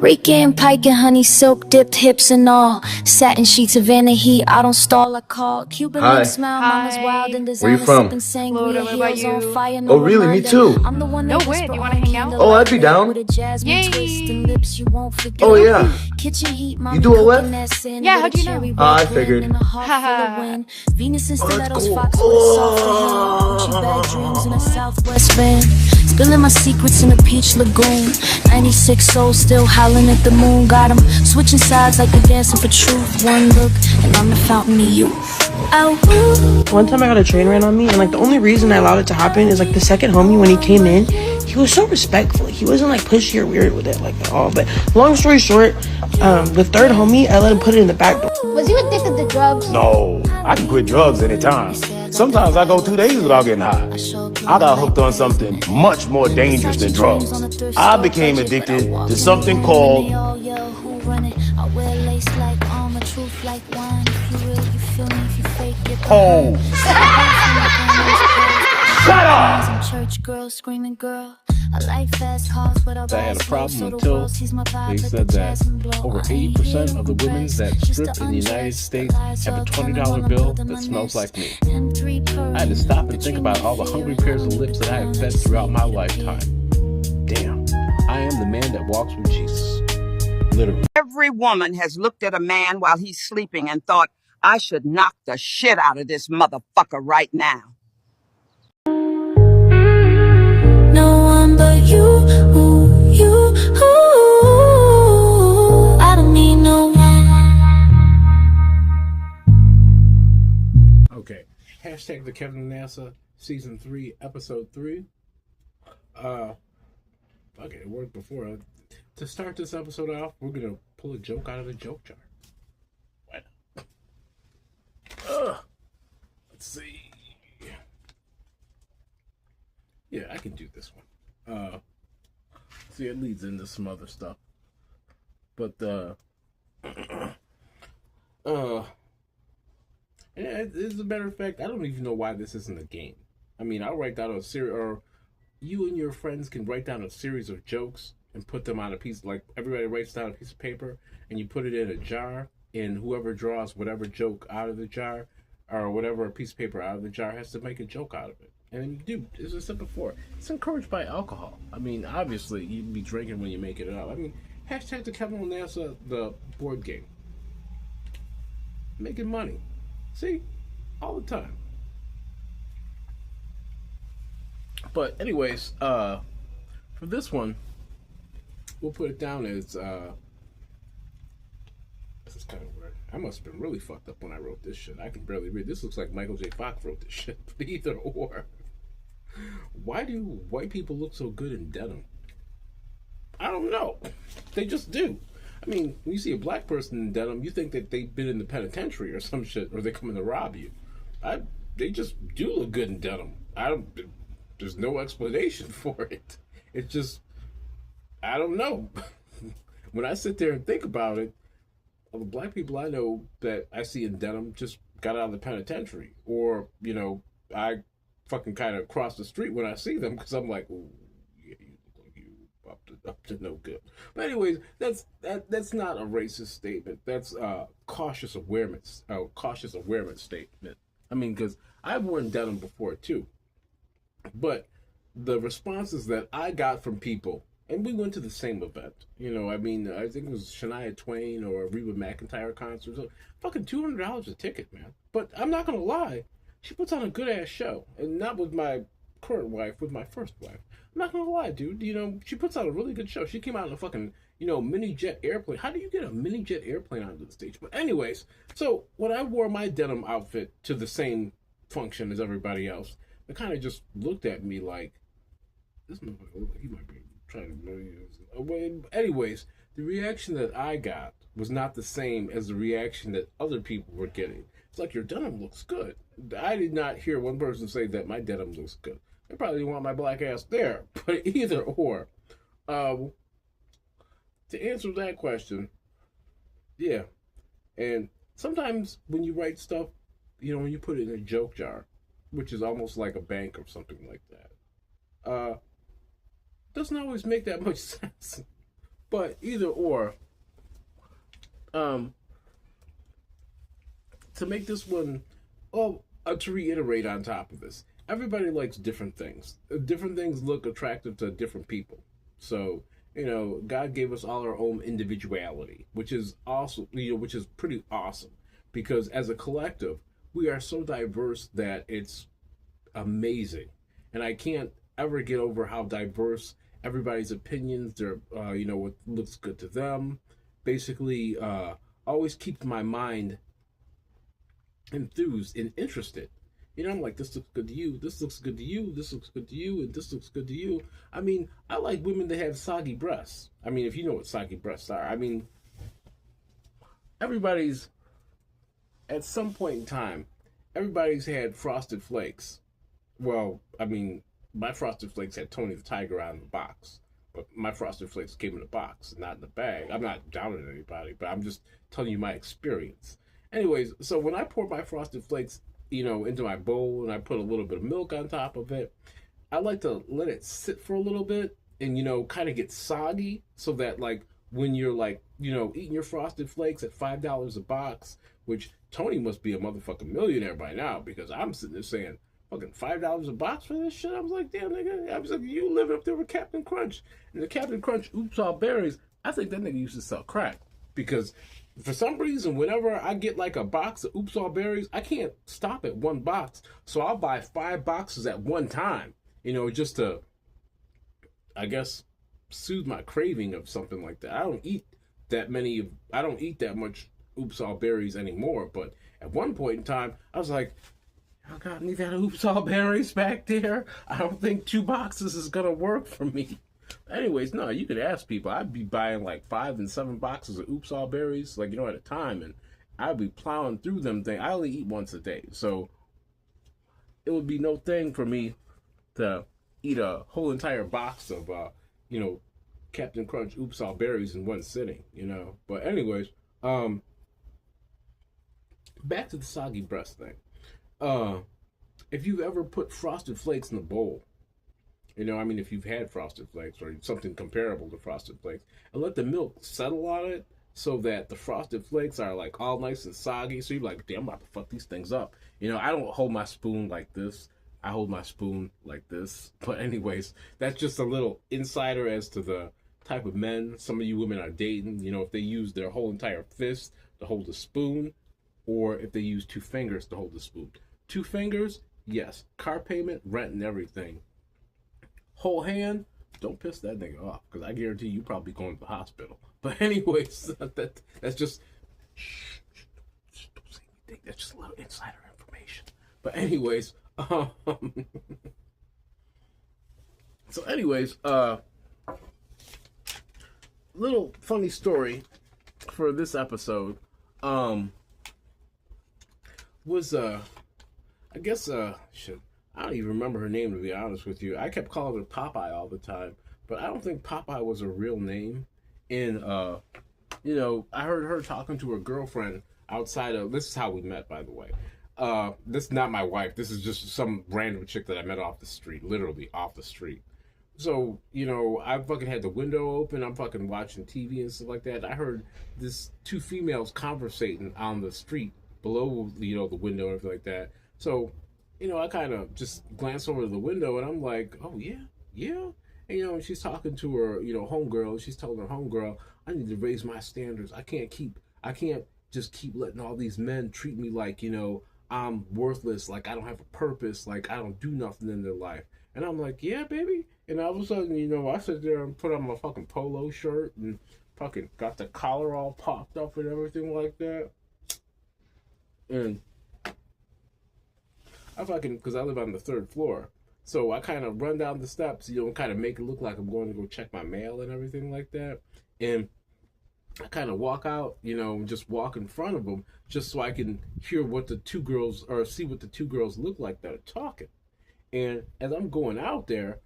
Rika and Pike and honey silk dipped hips and all. Satin sheets of Vanna heat, I don't stall, I call. Cuban link smile, mama's wild and Where you designer from? sipping Florida, sangria, what about heels on you? fire, no Oh, really? Me reminder. too. I'm the one No that way, whisper do you wanna on hang me out? in the Oh, I'd be light down. with a jasmine twist and lips you won't forget. Oh, yeah. Kitchen heat, You mommy do a what? cooking that sin Yeah, with how'd a you cherry know? I red figured. blend and a heart full of wind. Venus and Oh, that's stilettos, cool. fox with a soft for him. Gucci bag dreams in a Southwest van. Spilling my secrets in a peach lagoon. 96 souls still howling at the moon. Got 'em switching sides like they're dancing for truth. One look and I'm the fountain of youth. One time I got a train ran on me, and like the only reason I allowed it to happen is like the second homie, when he came in, he was so respectful. He wasn't like pushy or weird with it like at all. But long story short, the third homie, I let him put it in the back door. Was you addicted to drugs? No, I can quit drugs anytime. Sometimes I go 2 days without getting high. I got hooked on something much more dangerous than drugs. I became addicted to something called hoes. Shut up! Church girl, screaming girl. I like fast cars, but I had a problem until they said that over 80% of the women that strip in the United States have a $20 bill that smells like me. I had to stop and think about all the hungry pairs of lips that I have fed throughout my lifetime. Damn, I am the man that walks with Jesus. Literally. Every woman has looked at a man while he's sleeping and thought, I should knock the shit out of this motherfucker right now. No one but you, I don't need no one. Okay, hashtag the Kevinonasa season 3 episode 3. Okay, it worked before. To start this episode off, we're gonna pull a joke out of the joke jar. Why not? Let's see. Yeah, I can do this one. See, it leads into some other stuff. But, and as a matter of fact, I don't even know why this isn't a game. I mean, I'll write down a series, or you and your friends can write down a series of jokes and put them on a piece, like everybody writes down a piece of paper, and you put it in a jar, and whoever draws whatever joke out of the jar, or whatever piece of paper out of the jar, has to make a joke out of it. And you do, as I said before, it's encouraged by alcohol. I mean, obviously, you'd be drinking when you make it up. I mean, hashtag the Kevinonasa, the board game. Making money. See? All the time. But anyways, for this one, we'll put it down as, this is kind of weird. I must have been really fucked up when I wrote this shit. I can barely read. This looks like Michael J. Fox wrote this shit. But either or. Why do white people look so good in denim? I don't know. They just do. I mean, when you see a black person in denim, you think that they've been in the penitentiary or some shit, or they're coming to rob you. They just do look good in denim. There's no explanation for it. It's just, I don't know. When I sit there and think about it, all the black people I know that I see in denim just got out of the penitentiary. Or, you know, I fucking kind of cross the street when I see them because I'm like, oh, yeah, you look like you up to no good. But anyways, that's not a racist statement. That's a cautious awareness statement. I mean, because I've worn denim before too. But the responses that I got from people, and we went to the same event, you know, I mean, I think it was Shania Twain or a Reba McEntire concert. So fucking $200 a ticket, man. But I'm not going to lie, she puts on a good-ass show. And not with my current wife, with my first wife. I'm not going to lie, dude. You know, she puts on a really good show. She came out in a fucking, you know, mini jet airplane. How do you get a mini jet airplane onto the stage? But anyways, so when I wore my denim outfit to the same function as everybody else, they kind of just looked at me like, this motherfucker, he might be trying to... Anyways, the reaction that I got was not the same as the reaction that other people were getting. It's like, your denim looks good. I did not hear one person say that my denim looks good. They probably didn't want my black ass there. But either or. To answer that question, yeah. And sometimes when you write stuff, you know, when you put it in a joke jar, which is almost like a bank or something like that, Doesn't always make that much sense. But either or, to make this one, to reiterate on top of this, everybody likes different things. Different things look attractive to different people. So, God gave us all our own individuality, which is also, which is pretty awesome. Because as a collective, we are so diverse that it's amazing. And I can't ever get over how diverse everybody's opinions, their, what looks good to them, basically always keeps my mind enthused and interested. I'm like, this looks good to you, this looks good to you, this looks good to you, and this looks good to you. I mean, I like women that have soggy breasts. I mean, if you know what soggy breasts are. I mean, everybody's, at some point in time, everybody's had Frosted Flakes. Well, I mean, my Frosted Flakes had Tony the Tiger out in the box. But my Frosted Flakes came in a box, not in the bag. I'm not downing anybody, but I'm just telling you my experience. Anyways, so when I pour my Frosted Flakes, into my bowl and I put a little bit of milk on top of it, I like to let it sit for a little bit and, kind of get soggy so that, like, when you're, like, eating your Frosted Flakes at $5 a box, which Tony must be a motherfucking millionaire by now because I'm sitting there saying, fucking $5 a box for this shit? I was like, damn, nigga. I was like, you living up there with Captain Crunch. And the Captain Crunch Oops All Berries, I think that nigga used to sell crack. Because for some reason, whenever I get like a box of Oops All Berries, I can't stop at one box. So I'll buy 5 boxes at one time, just to, I guess, soothe my craving of something like that. I don't eat that much Oops All Berries anymore. But at one point in time, I was like, I got any that Oops All Berries back there? I don't think 2 boxes is going to work for me. Anyways, no, you could ask people. I'd be buying like 5 and 7 boxes of Oops All Berries, like, at a time, and I'd be plowing through them things. I only eat once a day, so it would be no thing for me to eat a whole entire box of, Captain Crunch Oops All Berries in one sitting, But anyways, back to the soggy breast thing. If you've ever put Frosted Flakes in a bowl, if you've had Frosted Flakes or something comparable to Frosted Flakes, and let the milk settle on it so that the Frosted Flakes are like all nice and soggy, so you're like, damn, I'm about to fuck these things up. I don't hold my spoon like this. I hold my spoon like this. But anyways, that's just a little insider as to the type of men some of you women are dating. If they use their whole entire fist to hold a spoon, or if they use 2 fingers to hold the spoon. 2 fingers, yes. Car payment, rent, and everything. Whole hand, don't piss that nigga off, because I guarantee you probably going to the hospital. But anyways, that's just, don't say anything. That's just a little insider information. But anyways, so anyways, little funny story for this episode, was, I guess, shit. I don't even remember her name, to be honest with you. I kept calling her Popeye all the time, but I don't think Popeye was her real name. And, I heard her talking to her girlfriend outside of, this is how we met, by the way. This is not my wife. This is just some random chick that I met off the street, literally off the street. So, I fucking had the window open. I'm fucking watching TV and stuff like that. I heard this 2 females conversating on the street below, the window and everything like that. So, I kind of just glanced over the window and I'm like, oh, yeah. And, she's talking to her, homegirl. She's telling her homegirl, I need to raise my standards. I can't just keep letting all these men treat me like, I'm worthless. Like, I don't have a purpose. Like, I don't do nothing in their life. And I'm like, yeah, baby. And all of a sudden, I sit there and put on my fucking polo shirt and fucking got the collar all popped up and everything like that. And because I live on the 3rd floor, so I kind of run down the steps, kind of make it look like I'm going to go check my mail and everything like that. And I kind of walk out, just walk in front of them just so I can hear what the 2 girls, or see what the 2 girls look like that are talking. And as I'm going out there,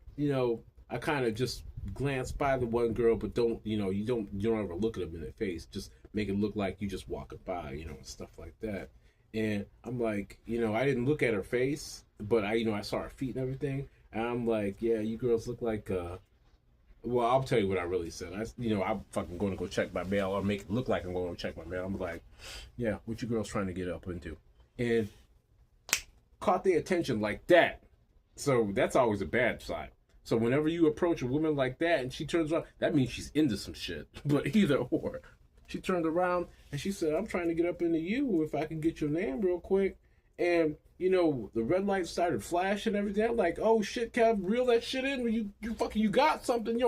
I kind of just glance by the one girl, but don't, you don't ever look at them in the face. Just make it look like you just walking by, and stuff like that. And I'm like, I didn't look at her face, but I saw her feet and everything. And I'm like, yeah, you girls look like, Well, I'll tell you what I really said. I'm fucking going to go check my mail or make it look like I'm going to check my mail. I'm like, yeah, what you girls trying to get up into? And caught their attention like that. So that's always a bad sign. So whenever you approach a woman like that and she turns around, that means she's into some shit. But either or. She turned around and she said, I'm trying to get up into you if I can get your name real quick. And, the red light started flashing and everything. I'm like, oh shit, Kev, reel that shit in. You got something.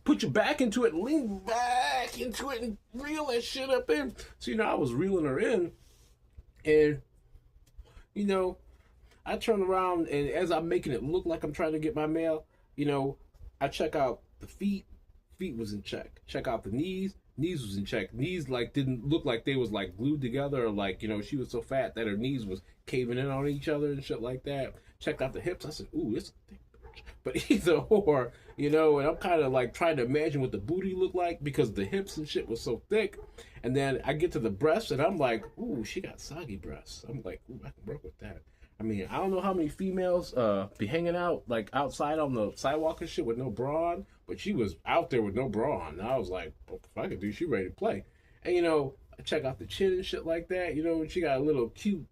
Put your back into it, lean back into it and reel that shit up in. So, I was reeling her in. And, I turn around and as I'm making it look like I'm trying to get my mail, I check out the feet. Feet was in check. Check out the knees. Knees was in check. Knees didn't look like they was glued together or she was so fat that her knees was caving in on each other and shit like that. Checked out the hips. I said, ooh, this thing. But either or, and I'm kind of trying to imagine what the booty looked like because the hips and shit was so thick. And then I get to the breasts and I'm like, ooh, she got soggy breasts. I'm like, ooh, I can work with that. I mean, I don't know how many females be hanging out outside on the sidewalk and shit with no bra on, but she was out there with no bra on. And I was like, well, if I could do, she ready to play. And I check out the chin and shit like that. And she got a little cute,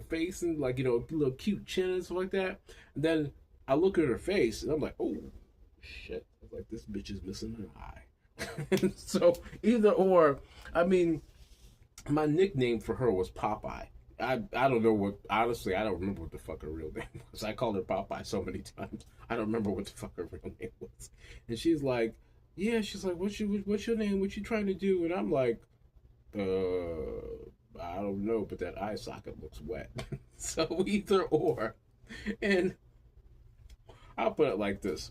face and little cute chin and stuff like that. And then I look at her face and I'm like, oh shit! I was like, this bitch is missing an eye. So either or, I mean, my nickname for her was Popeye. I don't know what, honestly, I don't remember what the fuck her real name was. I called her Popeye so many times. I don't remember what the fuck her real name was. And she's like, what's your name? What you trying to do? And I'm like, I don't know, but that eye socket looks wet. So either or. And I'll put it like this.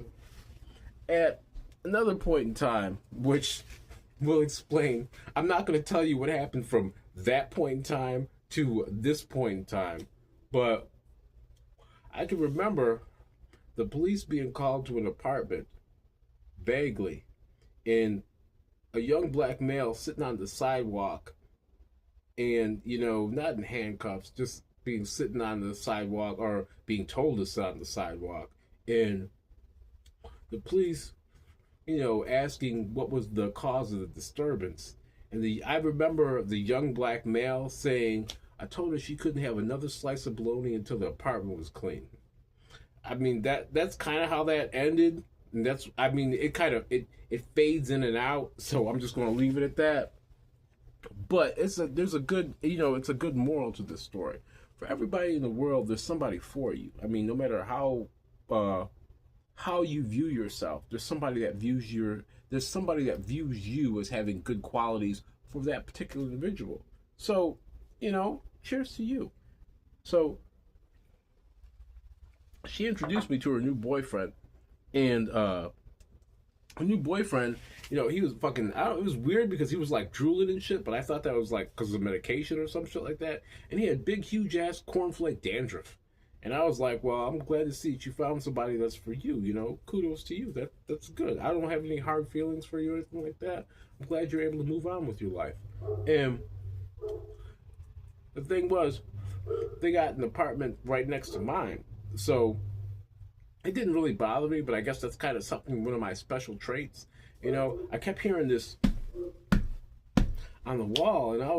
At another point in time, which will explain, I'm not going to tell you what happened from that point in time to this point in time, but I can remember the police being called to an apartment vaguely, and a young black male sitting on the sidewalk and, not in handcuffs, just sitting on the sidewalk or being told to sit on the sidewalk. And the police, asking what was the cause of the disturbance. And I remember the young black male saying, I told her she couldn't have another slice of bologna until the apartment was clean. I mean, that's kind of how that ended. And it fades in and out. So I'm just going to leave it at that. But it's a good moral to this story. For everybody in the world, there's somebody for you. I mean, no matter how you view yourself, there's somebody that views you as having good qualities for that particular individual. So, cheers to you. So she introduced me to her new boyfriend, and her new boyfriend, he was fucking, it was weird because he was drooling and shit, but I thought that was because of medication or some shit like that. And he had big, huge ass cornflake dandruff. And I was like, well, I'm glad to see that you found somebody that's for you, kudos to you. That's good. I don't have any hard feelings for you or anything like that. I'm glad you're able to move on with your life. And the thing was, they got an apartment right next to mine. So it didn't really bother me, but I guess that's kind of one of my special traits. I kept hearing this on the wall, and I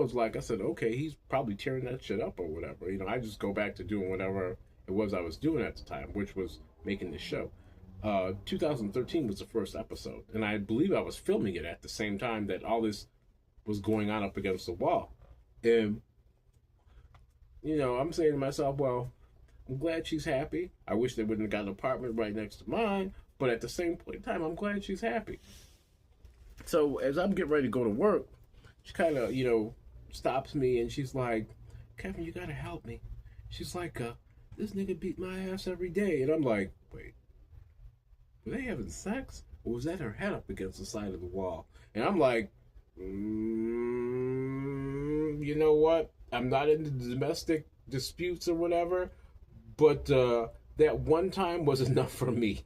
said, okay, he's probably tearing that shit up or whatever. I just go back to doing whatever it was I was doing at the time, which was making this show. 2013 was the first episode, and I believe I was filming it at the same time that all this was going on up against the wall. And, I'm saying to myself, well, I'm glad she's happy. I wish they wouldn't have got an apartment right next to mine, but at the same point in time, I'm glad she's happy. So as I'm getting ready to go to work, she kind of, stops me, and she's like, Kevin, you gotta help me. She's like, this nigga beat my ass every day. And I'm like, wait, were they having sex? Or was that her head up against the side of the wall? And I'm like, you know what? I'm not into domestic disputes or whatever, but that one time was enough for me.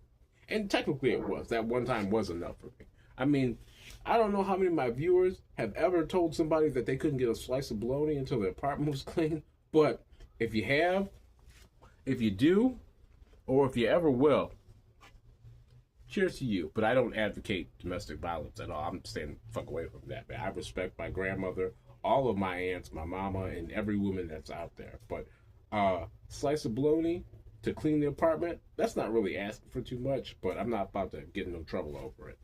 And technically it was. That one time was enough for me. I mean, I don't know how many of my viewers have ever told somebody that they couldn't get a slice of bologna until their apartment was clean. But if you have, if you do, or if you ever will, cheers to you. But I don't advocate domestic violence at all. I'm staying the fuck away from that, man. I respect my grandmother, all of my aunts, my mama, and every woman that's out there. But slice of bologna to clean the apartment, that's not really asking for too much, but I'm not about to get in no trouble over it.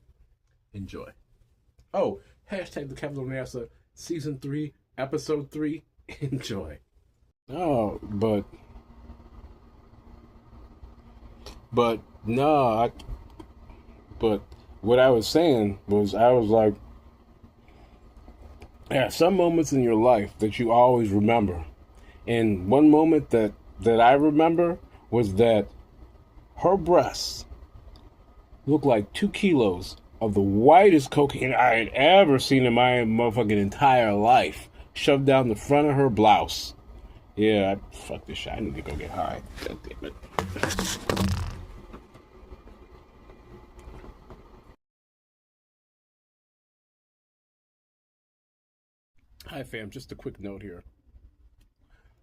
Enjoy. Oh, hashtag the Kevinonasa Season 3, Episode 3. Enjoy. Oh, but no, but what I was saying was, I was like, there are some moments in your life that you always remember. And one moment that I remember was that her breasts looked like 2 kilos of the whitest cocaine I had ever seen in my motherfucking entire life shoved down the front of her blouse. Yeah, fuck this shit. I need to go get high. God damn it. Hi fam, just a quick note here.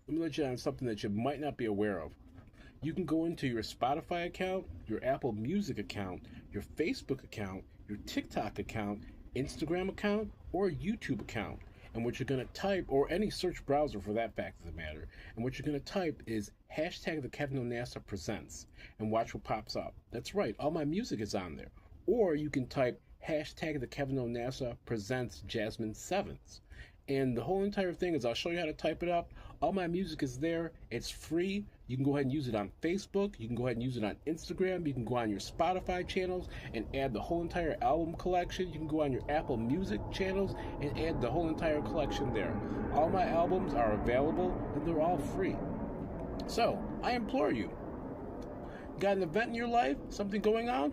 Let me let you know something that you might not be aware of. You can go into your Spotify account, your Apple Music account, your Facebook account, your TikTok account, Instagram account, or YouTube account. And what you're going to type, or any search browser for that fact of the matter, and what you're going to type is hashtag the Kevinonasa presents, and watch what pops up. That's right, all my music is on there. Or you can type hashtag the Kevinonasa presents Jasmine Sevens. And the whole entire thing is, I'll show you how to type it up. All my music is there. It's free. You can go ahead and use it on Facebook. You can go ahead and use it on Instagram. You can go on your Spotify channels and add the whole entire album collection. You can go on your Apple Music channels and add the whole entire collection there. All my albums are available and they're all free. So, I implore you. Got an event in your life? Something going on?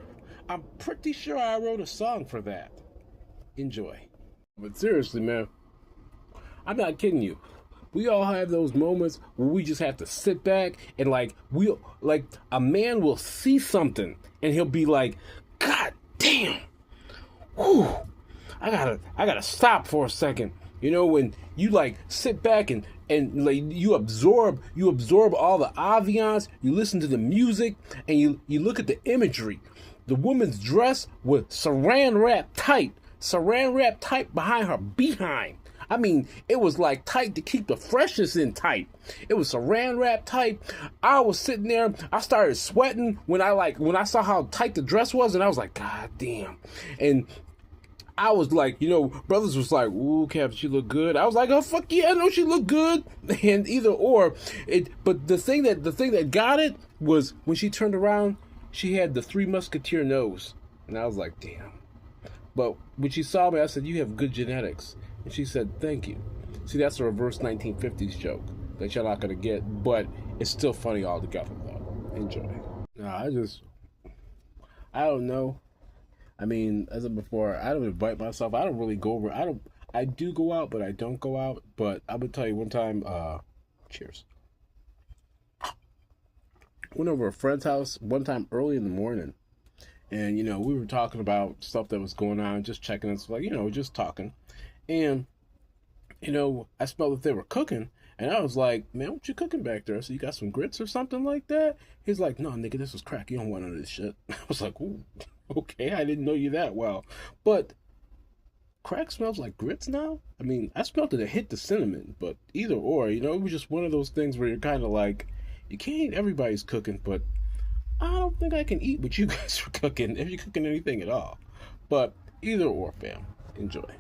I'm pretty sure I wrote a song for that. Enjoy. But seriously, man, I'm not kidding you. We all have those moments where we just have to sit back and a man will see something and he'll be like, God damn, whew, I gotta stop for a second. You know, when you like sit back and like you absorb all the ambiance, you listen to the music, and you look at the imagery. The woman's dress was saran wrap tight behind her behind. I mean, it was like tight to keep the freshness in tight. It was saran wrap tight. I was sitting there. I started sweating when I saw how tight the dress was, and I was like, God damn. And I was like, you know, brothers was like, ooh, Kev, she look good. I was like, oh, fuck yeah, I know she look good. And either or, but the thing that got it was when she turned around, she had the Three Musketeer nose. And I was like, damn. But when she saw me, I said, you have good genetics. And she said, thank you. See, that's a reverse 1950s joke that y'all not going to get, but it's still funny altogether, though. Enjoy. No, I don't know. I mean, as I said before, I don't invite myself. I don't really go over. I do go out, but I don't go out. But I'm going to tell you one time, cheers. Went over a friend's house one time early in the morning. And, you know, we were talking about stuff that was going on, just checking and stuff, like, you know, just talking. And, you know, I smelled that they were cooking, and I was like, man, what you cooking back there? So you got some grits or something like that? He's like, no, nigga, this was crack. You don't want none of this shit. I was like, ooh, okay, I didn't know you that well. But crack smells like grits now? I mean, I smelled it, it hit the cinnamon, but either or, you know, it was just one of those things where you're kind of like, you can't eat everybody's cooking, but I don't think I can eat what you guys are cooking, if you're cooking anything at all. But either or, fam. Enjoy.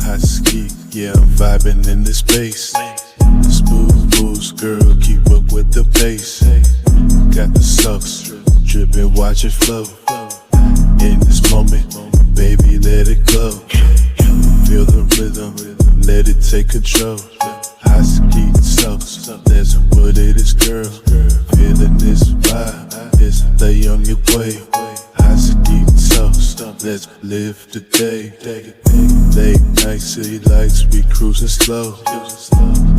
Hot ski, yeah, I'm vibing in this space. Smooth moves, girl, keep up with the pace. Got the sucks, dripping, watch it flow. In this moment, baby, let it go. Feel the rhythm, let it take control. Hot ski, That's what it is, girl. Feeling this vibe, it's lay on your way. High ski sauce, let's live today. Late night city lights, we cruising slow.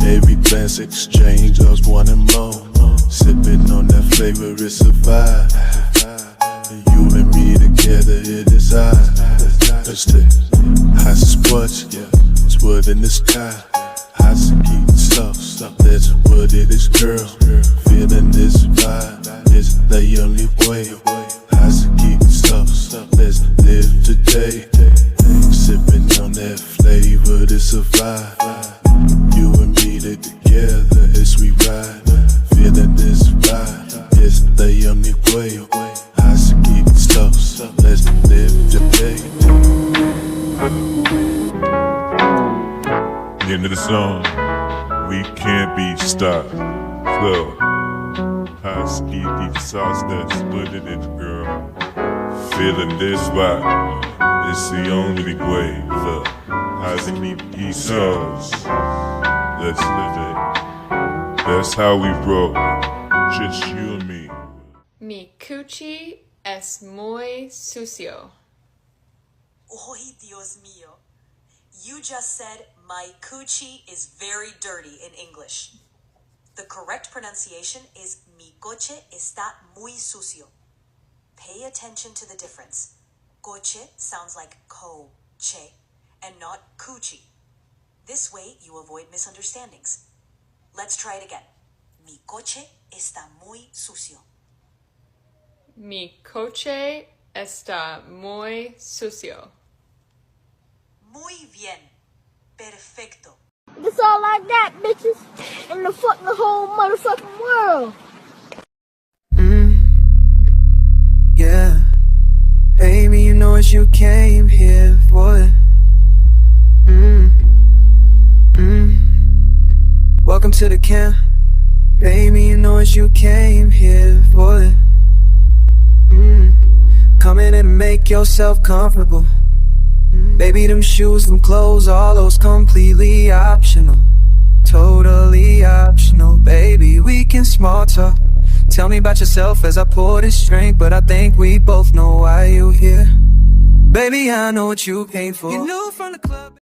Every glance exchange, us wanting more. Sipping on that flavor, it's a vibe. You and me together, it is high. Let's take high sports, yeah. It's wood in the sky. High ski sauce, that's what it is, girl. Feeling this vibe, it's the only way. High ski sauce, let's live today. Sipping on that flavor, it's a vibe. You and me together as we ride. Feeling this vibe, it's the only way. High ski sauce, let's live today. End of the song, we can't be stopped. Flow, high ski deep sauce, that's what it is, girl. Feeling this vibe, it's the only way. Look, high ski deep sauce, let's live it. That's how we roll, just you and me. Mi cuchi es muy sucio. Oy, Dios mío. You just said my coochie is very dirty in English. The correct pronunciation is mi coche está muy sucio. Pay attention to the difference. Coche sounds like co-che and not coochie. This way you avoid misunderstandings. Let's try it again. Mi coche está muy sucio. Mi coche está muy sucio. Muy bien. Perfecto. It's all like that, bitches. In the fucking whole motherfucking world. Yeah. Baby, you know what you came here for. Welcome to the camp. Baby, you know what you came here for. Come in and make yourself comfortable. Baby, them shoes, them clothes, all those completely optional. Totally optional. Baby, we can small talk. Tell me about yourself as I pour this drink, but I think we both know why you here. Baby, I know what you came for. You knew from the club.